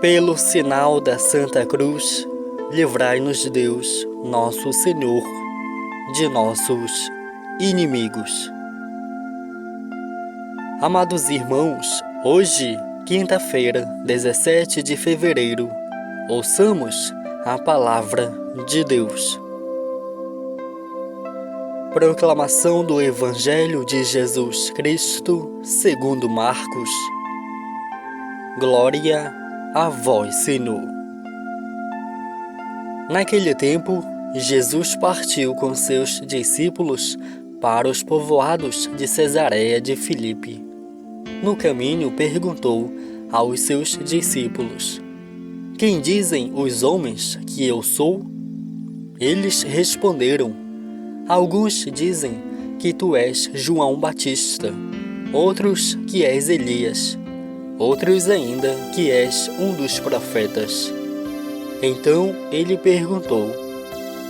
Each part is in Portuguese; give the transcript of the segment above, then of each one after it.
Pelo sinal da Santa Cruz, livrai-nos Deus, nosso Senhor, de nossos inimigos. Amados irmãos, hoje, quinta-feira, 17 de fevereiro, ouçamos a palavra de Deus. Proclamação do Evangelho de Jesus Cristo, segundo Marcos. Glória a vós, Senhor. Naquele tempo, Jesus partiu com seus discípulos para os povoados de Cesareia de Filipe. No caminho, perguntou aos seus discípulos: Quem dizem os homens que eu sou? Eles responderam: Alguns dizem que tu és João Batista, outros que és Elias, outros ainda que és um dos profetas. Então ele perguntou: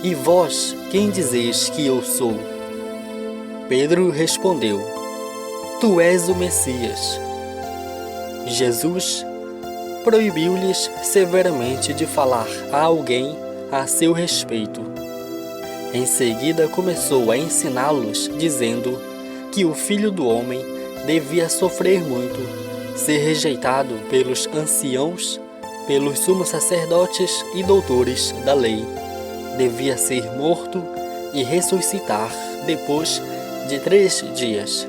E vós, quem dizeis que eu sou? Pedro respondeu: Tu és o Messias. Jesus proibiu-lhes severamente de falar a alguém a seu respeito. Em seguida começou a ensiná-los, dizendo que o Filho do Homem devia sofrer muito, ser rejeitado pelos anciãos, pelos sumos sacerdotes e doutores da lei, devia ser morto e ressuscitar depois de 3 dias.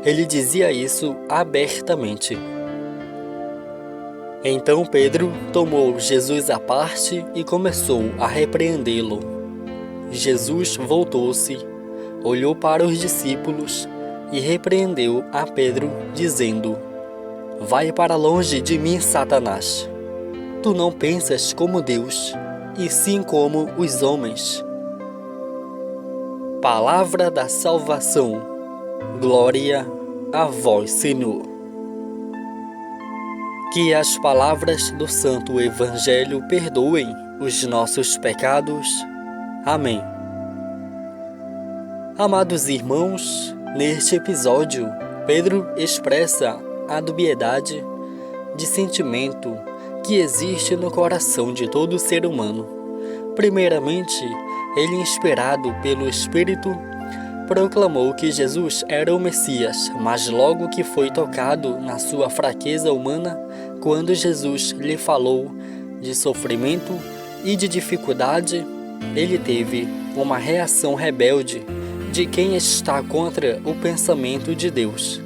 Ele dizia isso abertamente. Então Pedro tomou Jesus à parte e começou a repreendê-lo. Jesus voltou-se, olhou para os discípulos e repreendeu a Pedro, dizendo: Vai para longe de mim, Satanás. Tu não pensas como Deus, e sim como os homens. Palavra da salvação. Glória a vós, Senhor. Que as palavras do Santo Evangelho perdoem os nossos pecados. Amém. Amados irmãos, neste episódio, Pedro expressa a dubiedade de sentimento que existe no coração de todo ser humano. Primeiramente, ele, inspirado pelo Espírito, proclamou que Jesus era o Messias, mas logo que foi tocado na sua fraqueza humana, quando Jesus lhe falou de sofrimento e de dificuldade, ele teve uma reação rebelde de quem está contra o pensamento de Deus.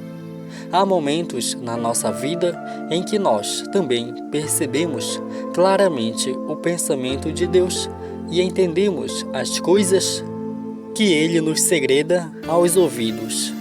Há momentos na nossa vida em que nós também percebemos claramente o pensamento de Deus e entendemos as coisas que Ele nos segreda aos ouvidos.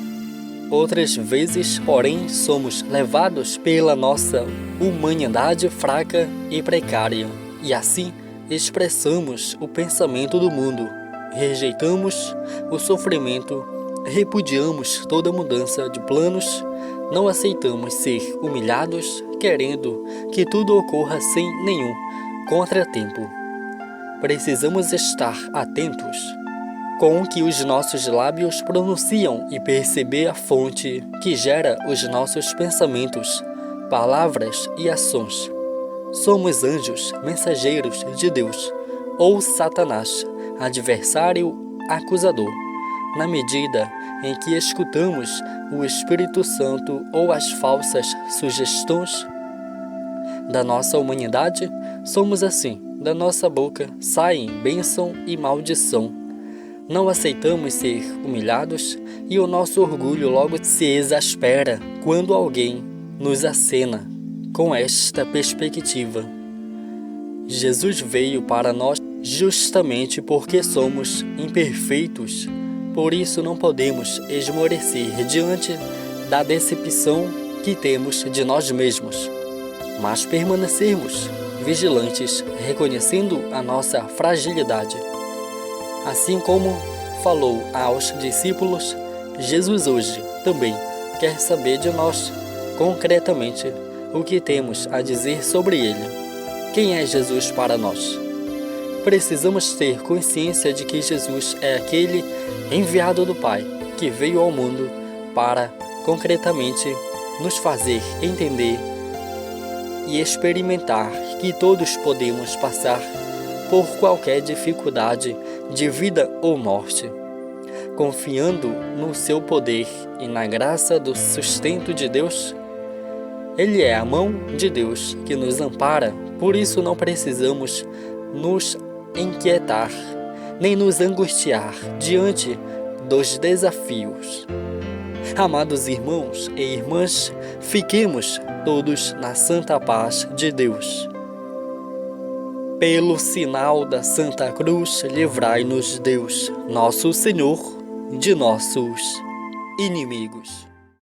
Outras vezes, porém, somos levados pela nossa humanidade fraca e precária, e assim expressamos o pensamento do mundo, rejeitamos o sofrimento, repudiamos toda mudança de planos, não aceitamos ser humilhados, querendo que tudo ocorra sem nenhum contratempo. Precisamos estar atentos com o que os nossos lábios pronunciam e perceber a fonte que gera os nossos pensamentos, palavras e ações. Somos anjos, mensageiros de Deus, ou Satanás, adversário acusador. Na medida em que escutamos o Espírito Santo ou as falsas sugestões da nossa humanidade, somos assim. Da nossa boca saem bênção e maldição. Não aceitamos ser humilhados e o nosso orgulho logo se exaspera quando alguém nos acena com esta perspectiva. Jesus veio para nós justamente porque somos imperfeitos, por isso não podemos esmorecer diante da decepção que temos de nós mesmos, mas permanecermos vigilantes, reconhecendo a nossa fragilidade. Assim como falou aos discípulos, Jesus hoje também quer saber de nós, concretamente, o que temos a dizer sobre Ele. Quem é Jesus para nós? Precisamos ter consciência de que Jesus é aquele enviado do Pai, que veio ao mundo para, concretamente, nos fazer entender e experimentar que todos podemos passar por qualquer dificuldade de vida ou morte, confiando no seu poder e na graça do sustento de Deus. Ele é a mão de Deus que nos ampara, por isso não precisamos nos inquietar, nem nos angustiar diante dos desafios. Amados irmãos e irmãs, fiquemos todos na santa paz de Deus. Pelo sinal da Santa Cruz, livrai-nos Deus, nosso Senhor, de nossos inimigos.